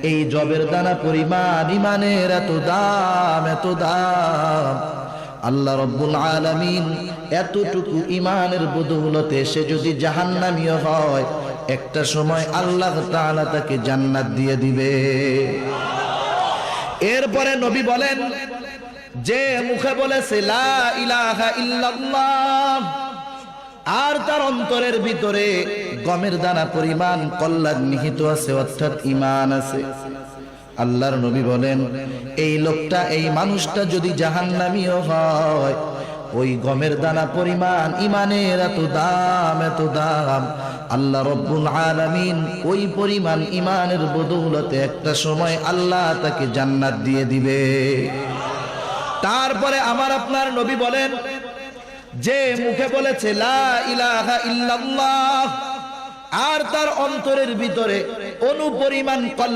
এই জবের দানা পরিমাণ ইমানের এত দাম, এত দাম। আল্লাহ রব্বুল আলামিন এতটুকু ইমানের বদৌলতে সে যদি জাহান্নামীও হয়, একটা সময় আল্লাহ তাআলা তাকে জান্নাত দিয়ে দিবে। এরপরে নবী বলেন, যে মুখে বলেছে লা ইলাহা ইল্লাল্লাহ আর তার অন্তরের ভিতরে গমের দানা পরিমাণ কল্যাণ নিহিত আছে, অর্থাৎ ঈমান আছে, আল্লাহর নবী বলেন এই লোকটা, এই মানুষটা যদি জাহান্নামীও হয়, ওই গমের দানা পরিমাণ ঈমানের এত দাম, এত দাম, আল্লাহ রব্বুল আলামিন ওই পরিমাণ ঈমানের বদৌলতে একটা সময় আল্লাহ তাকে জান্নাত দিয়ে দিবে। তারপরে আমার আপনার নবী বলেন, যে মুখে বলেছে লা ইলাহা ইল্লাল্লাহ আর তার অন্তরের ভিতরে অনুপরিমাণ